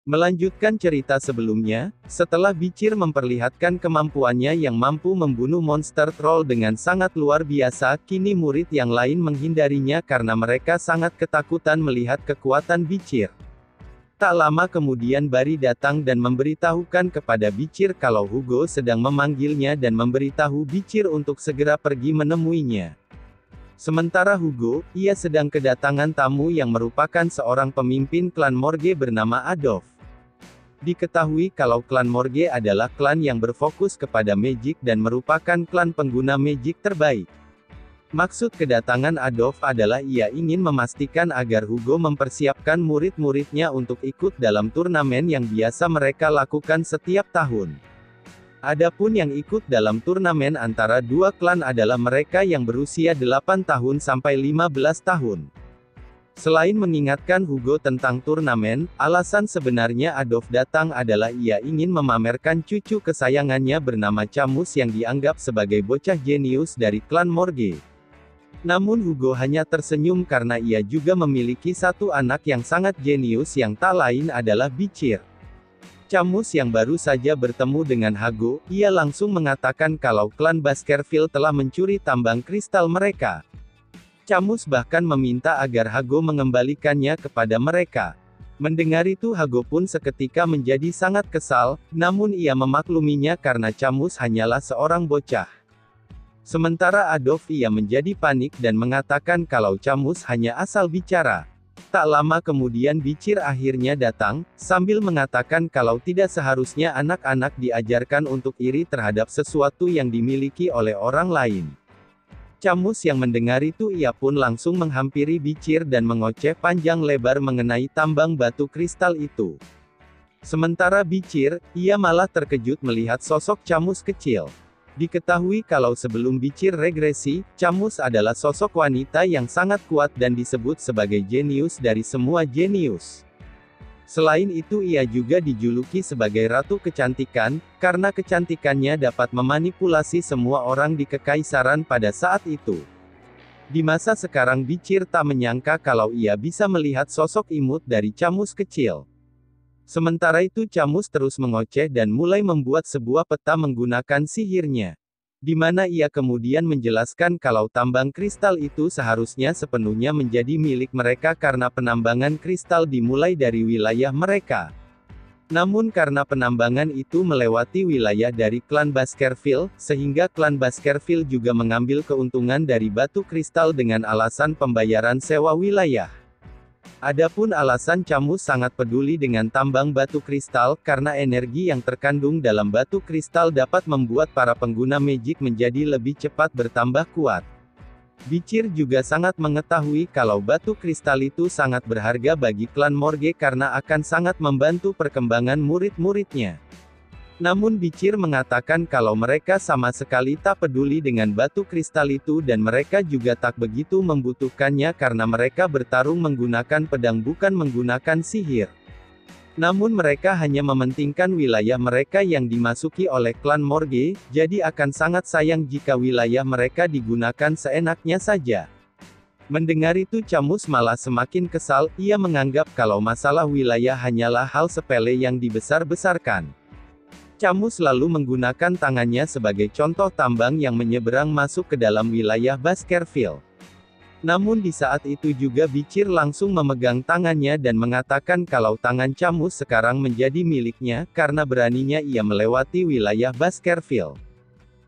Melanjutkan cerita sebelumnya, setelah Bicir memperlihatkan kemampuannya yang mampu membunuh monster troll dengan sangat luar biasa, kini murid yang lain menghindarinya karena mereka sangat ketakutan melihat kekuatan Bicir. Tak lama kemudian Bari datang dan memberitahukan kepada Bicir kalau Hugo sedang memanggilnya dan memberitahu Bicir untuk segera pergi menemuinya. Sementara Hugo, ia sedang kedatangan tamu yang merupakan seorang pemimpin klan Morge bernama Adolf. Diketahui kalau klan Morge adalah klan yang berfokus kepada magic dan merupakan klan pengguna magic terbaik. Maksud kedatangan Adolf adalah ia ingin memastikan agar Hugo mempersiapkan murid-muridnya untuk ikut dalam turnamen yang biasa mereka lakukan setiap tahun. Adapun yang ikut dalam turnamen antara dua klan adalah mereka yang berusia 8 tahun sampai 15 tahun. Selain mengingatkan Hugo tentang turnamen, alasan sebenarnya Adolf datang adalah ia ingin memamerkan cucu kesayangannya bernama Camus yang dianggap sebagai bocah jenius dari klan Morge. Namun Hugo hanya tersenyum karena ia juga memiliki satu anak yang sangat jenius yang tak lain adalah Bicir. Camus yang baru saja bertemu dengan Hugo, ia langsung mengatakan kalau klan Baskerville telah mencuri tambang kristal mereka. Camus bahkan meminta agar Hugo mengembalikannya kepada mereka. Mendengar itu Hugo pun seketika menjadi sangat kesal, namun ia memakluminya karena Camus hanyalah seorang bocah. Sementara Adolf ia menjadi panik dan mengatakan kalau Camus hanya asal bicara. Tak lama kemudian Bicir akhirnya datang, sambil mengatakan kalau tidak seharusnya anak-anak diajarkan untuk iri terhadap sesuatu yang dimiliki oleh orang lain. Camus yang mendengar itu ia pun langsung menghampiri Bicir dan mengoceh panjang lebar mengenai tambang batu kristal itu. Sementara Bicir, ia malah terkejut melihat sosok Camus kecil. Diketahui kalau sebelum Bicir regresi, Camus adalah sosok wanita yang sangat kuat dan disebut sebagai jenius dari semua jenius. Selain itu ia juga dijuluki sebagai Ratu Kecantikan, karena kecantikannya dapat memanipulasi semua orang di kekaisaran pada saat itu. Di masa sekarang Bicir tak menyangka kalau ia bisa melihat sosok imut dari Camus kecil. Sementara itu Camus terus mengoceh dan mulai membuat sebuah peta menggunakan sihirnya. Di mana ia kemudian menjelaskan kalau tambang kristal itu seharusnya sepenuhnya menjadi milik mereka karena penambangan kristal dimulai dari wilayah mereka. Namun karena penambangan itu melewati wilayah dari klan Baskerville, sehingga klan Baskerville juga mengambil keuntungan dari batu kristal dengan alasan pembayaran sewa wilayah. Adapun alasan Camus sangat peduli dengan tambang batu kristal, karena energi yang terkandung dalam batu kristal dapat membuat para pengguna magic menjadi lebih cepat bertambah kuat. Bicir juga sangat mengetahui kalau batu kristal itu sangat berharga bagi klan Morge karena akan sangat membantu perkembangan murid-muridnya. Namun Bicir mengatakan kalau mereka sama sekali tak peduli dengan batu kristal itu dan mereka juga tak begitu membutuhkannya karena mereka bertarung menggunakan pedang bukan menggunakan sihir. Namun mereka hanya mementingkan wilayah mereka yang dimasuki oleh klan Morge, jadi akan sangat sayang jika wilayah mereka digunakan seenaknya saja. Mendengar itu Camus malah semakin kesal, ia menganggap kalau masalah wilayah hanyalah hal sepele yang dibesar-besarkan. Camus lalu menggunakan tangannya sebagai contoh tambang yang menyeberang masuk ke dalam wilayah Baskerville. Namun di saat itu juga Bicir langsung memegang tangannya dan mengatakan kalau tangan Camus sekarang menjadi miliknya, karena beraninya ia melewati wilayah Baskerville.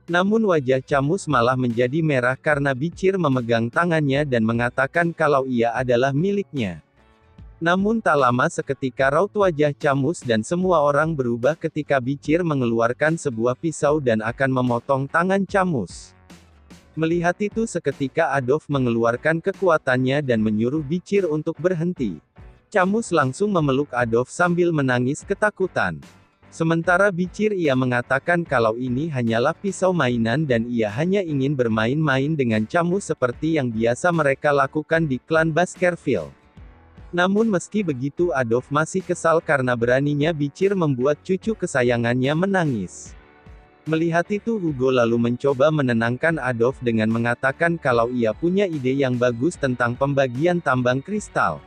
Namun wajah Camus malah menjadi merah karena Bicir memegang tangannya dan mengatakan kalau ia adalah miliknya. Namun tak lama seketika raut wajah Camus dan semua orang berubah ketika Bicir mengeluarkan sebuah pisau dan akan memotong tangan Camus. Melihat itu seketika Adolf mengeluarkan kekuatannya dan menyuruh Bicir untuk berhenti. Camus langsung memeluk Adolf sambil menangis ketakutan. Sementara Bicir ia mengatakan kalau ini hanyalah pisau mainan dan ia hanya ingin bermain-main dengan Camus seperti yang biasa mereka lakukan di klan Baskerville. Namun meski begitu Adolf masih kesal karena beraninya Bicir membuat cucu kesayangannya menangis. Melihat itu Hugo lalu mencoba menenangkan Adolf dengan mengatakan kalau ia punya ide yang bagus tentang pembagian tambang kristal.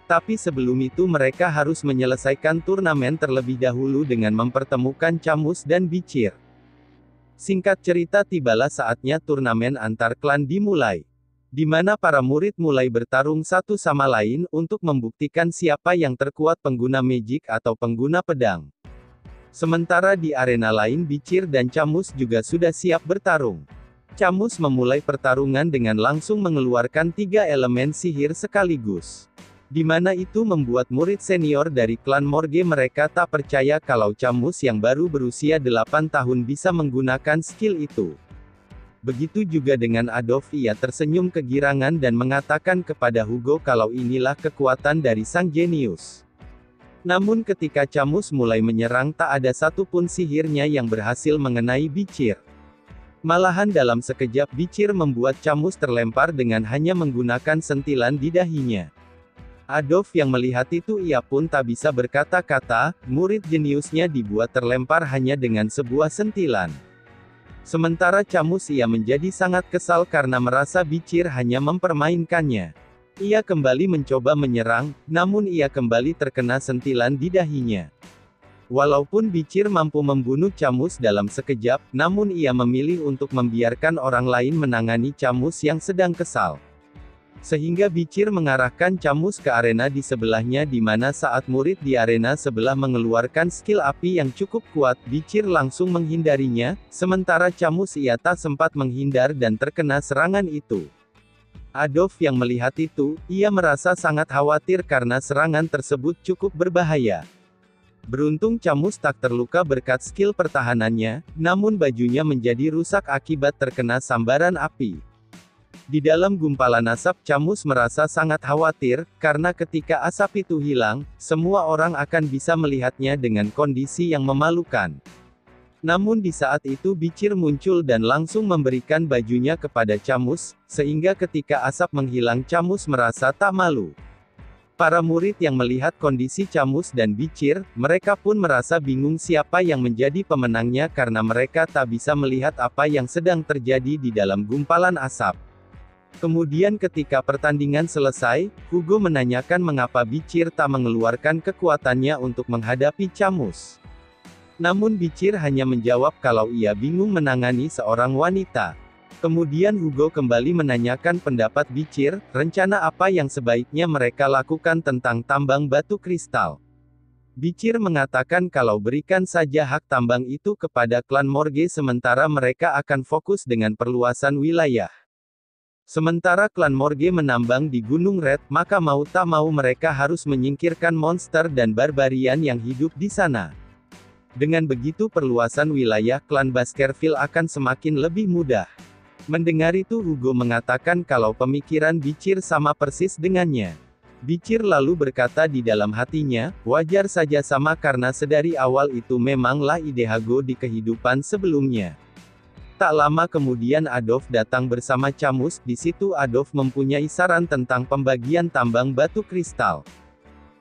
Tapi sebelum itu mereka harus menyelesaikan turnamen terlebih dahulu dengan mempertemukan Camus dan Bicir. Singkat cerita tibalah saatnya turnamen antar klan dimulai. Di mana para murid mulai bertarung satu sama lain untuk membuktikan siapa yang terkuat pengguna magic atau pengguna pedang. Sementara di arena lain Bicir dan Camus juga sudah siap bertarung. Camus memulai pertarungan dengan langsung mengeluarkan 3 elemen sihir sekaligus. Di mana itu membuat murid senior dari klan Morge mereka tak percaya kalau Camus yang baru berusia 8 tahun bisa menggunakan skill itu. Begitu juga dengan Adolf, ia tersenyum kegirangan dan mengatakan kepada Hugo kalau inilah kekuatan dari sang jenius. Namun ketika Camus mulai menyerang tak ada satupun sihirnya yang berhasil mengenai Bicir. Malahan dalam sekejap Bicir membuat Camus terlempar dengan hanya menggunakan sentilan di dahinya. Adolf yang melihat itu ia pun tak bisa berkata-kata, murid jeniusnya dibuat terlempar hanya dengan sebuah sentilan. Sementara Camus ia menjadi sangat kesal karena merasa Bicir hanya mempermainkannya. Ia kembali mencoba menyerang, namun ia kembali terkena sentilan di dahinya. Walaupun Bicir mampu membunuh Camus dalam sekejap, namun ia memilih untuk membiarkan orang lain menangani Camus yang sedang kesal. Sehingga Bicir mengarahkan Camus ke arena di sebelahnya di mana saat murid di arena sebelah mengeluarkan skill api yang cukup kuat, Bicir langsung menghindarinya, sementara Camus ia tak sempat menghindar dan terkena serangan itu. Adolf yang melihat itu, ia merasa sangat khawatir karena serangan tersebut cukup berbahaya. Beruntung Camus tak terluka berkat skill pertahanannya, namun bajunya menjadi rusak akibat terkena sambaran api. Di dalam gumpalan asap Camus merasa sangat khawatir, karena ketika asap itu hilang, semua orang akan bisa melihatnya dengan kondisi yang memalukan. Namun di saat itu Bicir muncul dan langsung memberikan bajunya kepada Camus, sehingga ketika asap menghilang Camus merasa tak malu. Para murid yang melihat kondisi Camus dan Bicir, mereka pun merasa bingung siapa yang menjadi pemenangnya karena mereka tak bisa melihat apa yang sedang terjadi di dalam gumpalan asap. Kemudian ketika pertandingan selesai, Hugo menanyakan mengapa Bicir tak mengeluarkan kekuatannya untuk menghadapi Camus. Namun Bicir hanya menjawab kalau ia bingung menangani seorang wanita. Kemudian Hugo kembali menanyakan pendapat Bicir, rencana apa yang sebaiknya mereka lakukan tentang tambang batu kristal. Bicir mengatakan kalau berikan saja hak tambang itu kepada klan Morge sementara mereka akan fokus dengan perluasan wilayah. Sementara klan Morge menambang di Gunung Red, maka mau tak mau mereka harus menyingkirkan monster dan barbarian yang hidup di sana. Dengan begitu perluasan wilayah klan Baskerville akan semakin lebih mudah. Mendengar itu Hugo mengatakan kalau pemikiran Bicir sama persis dengannya. Bicir lalu berkata di dalam hatinya, wajar saja sama karena sedari awal itu memanglah ide Hugo di kehidupan sebelumnya. Tak lama kemudian Adolf datang bersama Camus, di situ Adolf mempunyai saran tentang pembagian tambang batu kristal.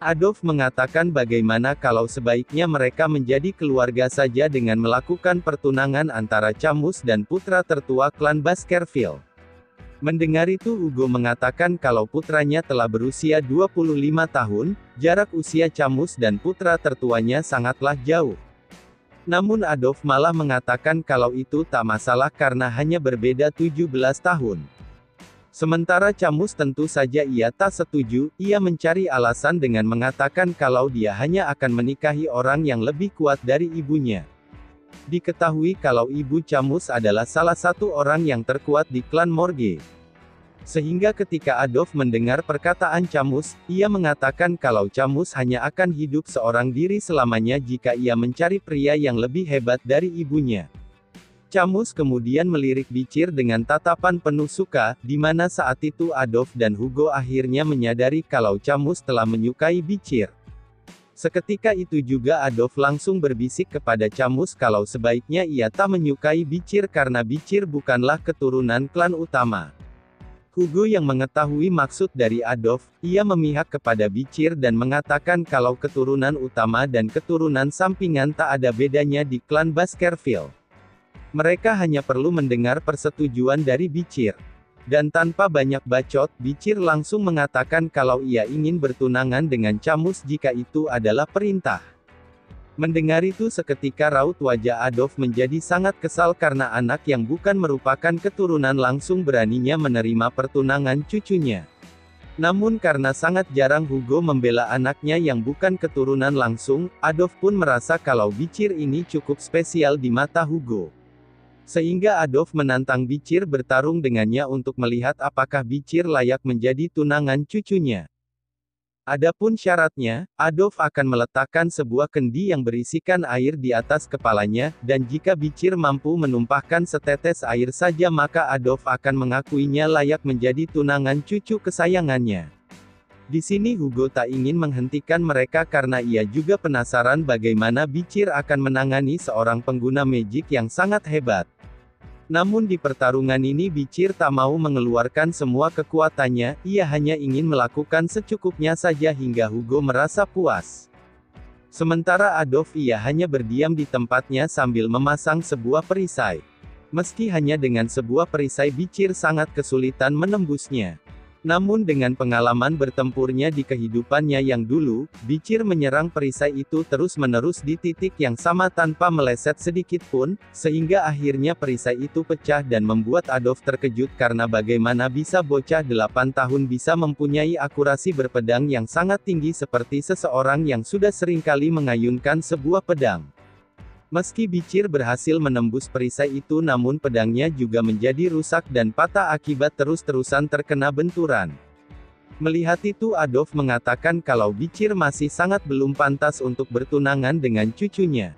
Adolf mengatakan bagaimana kalau sebaiknya mereka menjadi keluarga saja dengan melakukan pertunangan antara Camus dan putra tertua klan Baskerville. Mendengar itu Hugo mengatakan kalau putranya telah berusia 25 tahun, jarak usia Camus dan putra tertuanya sangatlah jauh. Namun Adolf malah mengatakan kalau itu tak masalah karena hanya berbeda 17 tahun. Sementara Camus tentu saja ia tak setuju, ia mencari alasan dengan mengatakan kalau dia hanya akan menikahi orang yang lebih kuat dari ibunya. Diketahui kalau ibu Camus adalah salah satu orang yang terkuat di klan Morge. Sehingga ketika Adolf mendengar perkataan Camus, ia mengatakan kalau Camus hanya akan hidup seorang diri selamanya jika ia mencari pria yang lebih hebat dari ibunya. Camus kemudian melirik Bicir dengan tatapan penuh suka, di mana saat itu Adolf dan Hugo akhirnya menyadari kalau Camus telah menyukai Bicir. Seketika itu juga Adolf langsung berbisik kepada Camus kalau sebaiknya ia tak menyukai Bicir karena Bicir bukanlah keturunan klan utama. Hugo yang mengetahui maksud dari Adolf, ia memihak kepada Bicir dan mengatakan kalau keturunan utama dan keturunan sampingan tak ada bedanya di klan Baskerville. Mereka hanya perlu mendengar persetujuan dari Bicir. Dan tanpa banyak bacot, Bicir langsung mengatakan kalau ia ingin bertunangan dengan Camus jika itu adalah perintah. Mendengar itu seketika raut wajah Adolf menjadi sangat kesal karena anak yang bukan merupakan keturunan langsung beraninya menerima pertunangan cucunya. Namun karena sangat jarang Hugo membela anaknya yang bukan keturunan langsung, Adolf pun merasa kalau Bicir ini cukup spesial di mata Hugo. Sehingga Adolf menantang Bicir bertarung dengannya untuk melihat apakah Bicir layak menjadi tunangan cucunya. Adapun syaratnya, Adolf akan meletakkan sebuah kendi yang berisikan air di atas kepalanya, dan jika Bicir mampu menumpahkan setetes air saja maka Adolf akan mengakuinya layak menjadi tunangan cucu kesayangannya. Di sini Hugo tak ingin menghentikan mereka karena ia juga penasaran bagaimana Bicir akan menangani seorang pengguna magic yang sangat hebat. Namun di pertarungan ini Bicir tak mau mengeluarkan semua kekuatannya, ia hanya ingin melakukan secukupnya saja hingga Hugo merasa puas. Sementara Adolf ia hanya berdiam di tempatnya sambil memasang sebuah perisai. Meski hanya dengan sebuah perisai Bicir sangat kesulitan menembusnya. Namun dengan pengalaman bertempurnya di kehidupannya yang dulu, Bicir menyerang perisai itu terus-menerus di titik yang sama tanpa meleset sedikit pun, sehingga akhirnya perisai itu pecah dan membuat Adolf terkejut karena bagaimana bisa bocah 8 tahun bisa mempunyai akurasi berpedang yang sangat tinggi seperti seseorang yang sudah seringkali mengayunkan sebuah pedang. Meski Bicir berhasil menembus perisai itu namun pedangnya juga menjadi rusak dan patah akibat terus-terusan terkena benturan. Melihat itu Adolf mengatakan kalau Bicir masih sangat belum pantas untuk bertunangan dengan cucunya.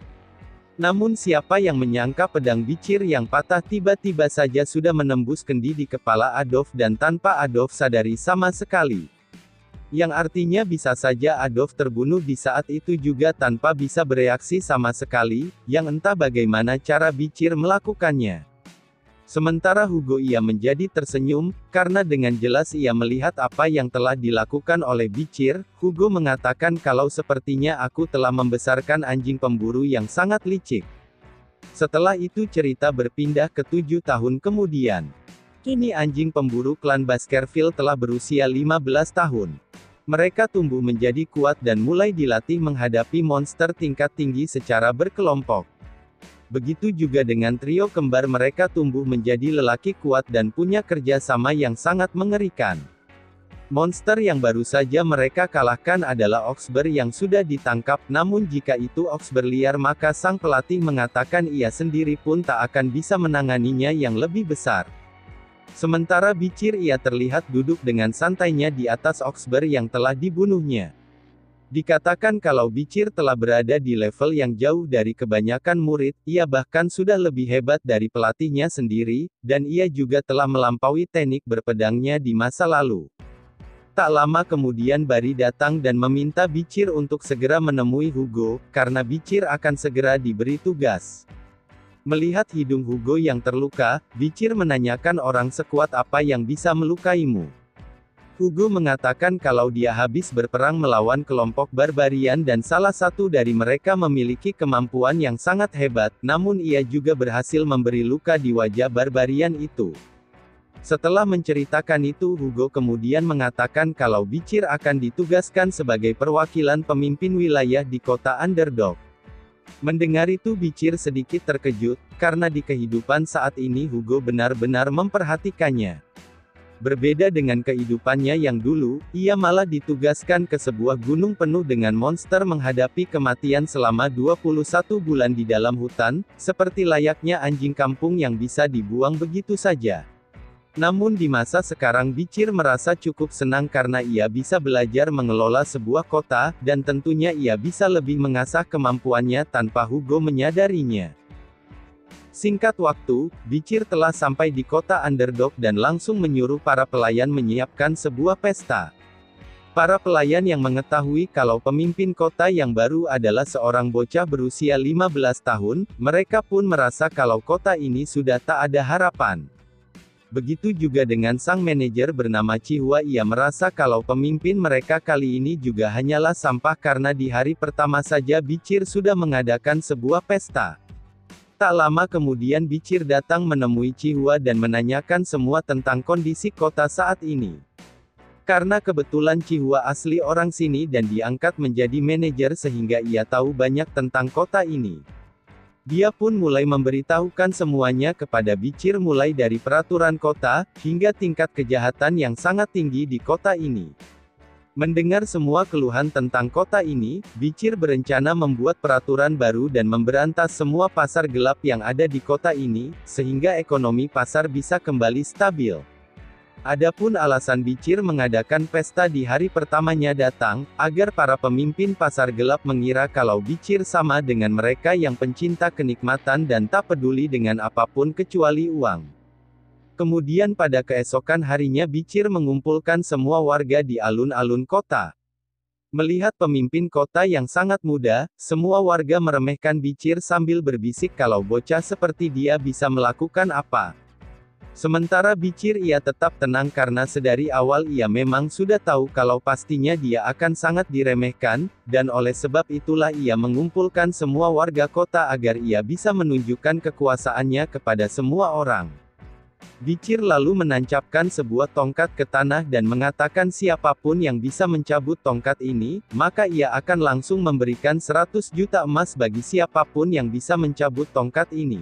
Namun siapa yang menyangka pedang Bicir yang patah tiba-tiba saja sudah menembus kendi di kepala Adolf dan tanpa Adolf sadari sama sekali. Yang artinya bisa saja Adolf terbunuh di saat itu juga tanpa bisa bereaksi sama sekali, yang entah bagaimana cara Bicir melakukannya. Sementara Hugo ia menjadi tersenyum, karena dengan jelas ia melihat apa yang telah dilakukan oleh Bicir. Hugo mengatakan kalau sepertinya aku telah membesarkan anjing pemburu yang sangat licik. Setelah itu cerita berpindah ke 7 tahun kemudian. Kini anjing pemburu klan Baskerville telah berusia 15 tahun. Mereka tumbuh menjadi kuat dan mulai dilatih menghadapi monster tingkat tinggi secara berkelompok. Begitu juga dengan trio kembar mereka tumbuh menjadi lelaki kuat dan punya kerja sama yang sangat mengerikan. Monster yang baru saja mereka kalahkan adalah Oxbear yang sudah ditangkap, namun jika itu Oxbear liar maka sang pelatih mengatakan ia sendiri pun tak akan bisa menanganinya yang lebih besar. Sementara Bicir ia terlihat duduk dengan santainya di atas Oxbear yang telah dibunuhnya. Dikatakan kalau Bicir telah berada di level yang jauh dari kebanyakan murid, ia bahkan sudah lebih hebat dari pelatihnya sendiri, dan ia juga telah melampaui teknik berpedangnya di masa lalu. Tak lama kemudian Barry datang dan meminta Bicir untuk segera menemui Hugo, karena Bicir akan segera diberi tugas. Melihat hidung Hugo yang terluka, Bicir menanyakan orang sekuat apa yang bisa melukaimu. Hugo mengatakan kalau dia habis berperang melawan kelompok barbarian dan salah satu dari mereka memiliki kemampuan yang sangat hebat, namun ia juga berhasil memberi luka di wajah barbarian itu. Setelah menceritakan itu Hugo kemudian mengatakan kalau Bicir akan ditugaskan sebagai perwakilan pemimpin wilayah di kota Underdog. Mendengar itu Bicir sedikit terkejut, karena di kehidupan saat ini Hugo benar-benar memperhatikannya. Berbeda dengan kehidupannya yang dulu, ia malah ditugaskan ke sebuah gunung penuh dengan monster menghadapi kematian selama 21 bulan di dalam hutan, seperti layaknya anjing kampung yang bisa dibuang begitu saja. Namun di masa sekarang Bicir merasa cukup senang karena ia bisa belajar mengelola sebuah kota, dan tentunya ia bisa lebih mengasah kemampuannya tanpa Hugo menyadarinya. Singkat waktu, Bicir telah sampai di kota Underdog dan langsung menyuruh para pelayan menyiapkan sebuah pesta. Para pelayan yang mengetahui kalau pemimpin kota yang baru adalah seorang bocah berusia 15 tahun, mereka pun merasa kalau kota ini sudah tak ada harapan. Begitu juga dengan sang manajer bernama Chihua, ia merasa kalau pemimpin mereka kali ini juga hanyalah sampah karena di hari pertama saja Bicir sudah mengadakan sebuah pesta. Tak lama kemudian Bicir datang menemui Chihua dan menanyakan semua tentang kondisi kota saat ini. Karena kebetulan Chihua asli orang sini dan diangkat menjadi manajer sehingga ia tahu banyak tentang kota ini. Dia pun mulai memberitahukan semuanya kepada Bicir mulai dari peraturan kota, hingga tingkat kejahatan yang sangat tinggi di kota ini. Mendengar semua keluhan tentang kota ini, Bicir berencana membuat peraturan baru dan memberantas semua pasar gelap yang ada di kota ini, sehingga ekonomi pasar bisa kembali stabil. Adapun alasan Bicir mengadakan pesta di hari pertamanya datang, agar para pemimpin pasar gelap mengira kalau Bicir sama dengan mereka yang pencinta kenikmatan dan tak peduli dengan apapun kecuali uang. Kemudian pada keesokan harinya Bicir mengumpulkan semua warga di alun-alun kota. Melihat pemimpin kota yang sangat muda, semua warga meremehkan Bicir sambil berbisik kalau bocah seperti dia bisa melakukan apa. Sementara Bicir ia tetap tenang karena sedari awal ia memang sudah tahu kalau pastinya dia akan sangat diremehkan, dan oleh sebab itulah ia mengumpulkan semua warga kota agar ia bisa menunjukkan kekuasaannya kepada semua orang. Bicir lalu menancapkan sebuah tongkat ke tanah dan mengatakan siapapun yang bisa mencabut tongkat ini, maka ia akan langsung memberikan 100 juta emas bagi siapapun yang bisa mencabut tongkat ini.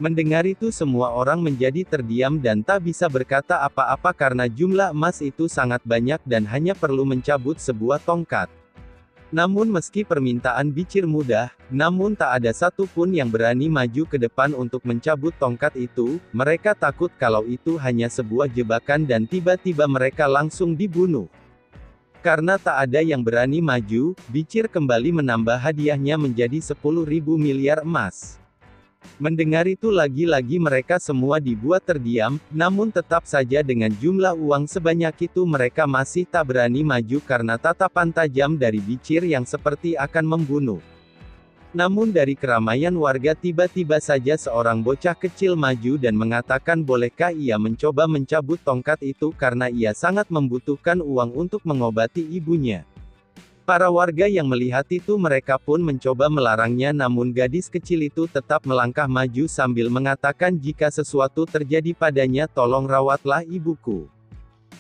Mendengar itu semua orang menjadi terdiam dan tak bisa berkata apa-apa karena jumlah emas itu sangat banyak dan hanya perlu mencabut sebuah tongkat. Namun meski permintaan Bicir mudah, namun tak ada satupun yang berani maju ke depan untuk mencabut tongkat itu, mereka takut kalau itu hanya sebuah jebakan dan tiba-tiba mereka langsung dibunuh. Karena tak ada yang berani maju, Bicir kembali menambah hadiahnya menjadi 10.000 miliar emas. Mendengar itu lagi-lagi mereka semua dibuat terdiam, namun tetap saja dengan jumlah uang sebanyak itu mereka masih tak berani maju karena tatapan tajam dari Bicir yang seperti akan membunuh. Namun dari keramaian warga tiba-tiba saja seorang bocah kecil maju dan mengatakan bolehkah ia mencoba mencabut tongkat itu karena ia sangat membutuhkan uang untuk mengobati ibunya. Para warga yang melihat itu mereka pun mencoba melarangnya namun gadis kecil itu tetap melangkah maju sambil mengatakan jika sesuatu terjadi padanya tolong rawatlah ibuku.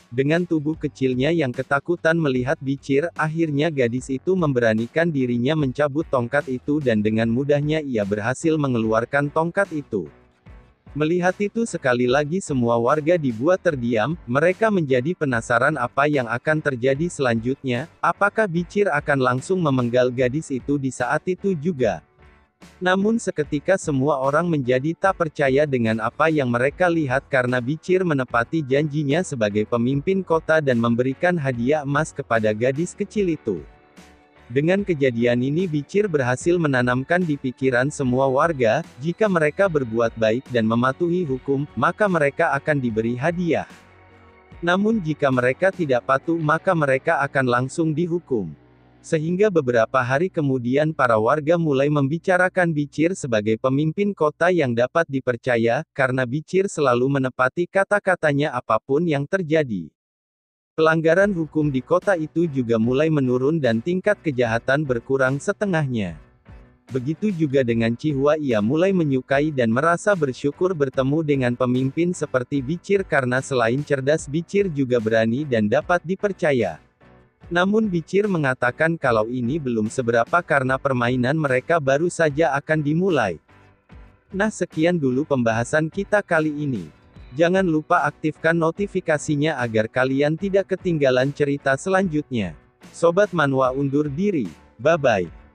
Dengan tubuh kecilnya yang ketakutan melihat Bicir, akhirnya gadis itu memberanikan dirinya mencabut tongkat itu dan dengan mudahnya ia berhasil mengeluarkan tongkat itu. Melihat itu sekali lagi semua warga dibuat terdiam, mereka menjadi penasaran apa yang akan terjadi selanjutnya, apakah Bicir akan langsung memenggal gadis itu di saat itu juga. Namun seketika semua orang menjadi tak percaya dengan apa yang mereka lihat karena Bicir menepati janjinya sebagai pemimpin kota dan memberikan hadiah emas kepada gadis kecil itu. Dengan kejadian ini Bicir berhasil menanamkan di pikiran semua warga, jika mereka berbuat baik dan mematuhi hukum, maka mereka akan diberi hadiah. Namun jika mereka tidak patuh maka mereka akan langsung dihukum. Sehingga beberapa hari kemudian para warga mulai membicarakan Bicir sebagai pemimpin kota yang dapat dipercaya, karena Bicir selalu menepati kata-katanya apapun yang terjadi. Pelanggaran hukum di kota itu juga mulai menurun dan tingkat kejahatan berkurang setengahnya. Begitu juga dengan Chihua ia mulai menyukai dan merasa bersyukur bertemu dengan pemimpin seperti Bicir karena selain cerdas Bicir juga berani dan dapat dipercaya. Namun Bicir mengatakan kalau ini belum seberapa karena permainan mereka baru saja akan dimulai. Nah sekian dulu pembahasan kita kali ini. Jangan lupa aktifkan notifikasinya agar kalian tidak ketinggalan cerita selanjutnya. Sobat Manhwa undur diri. Bye-bye.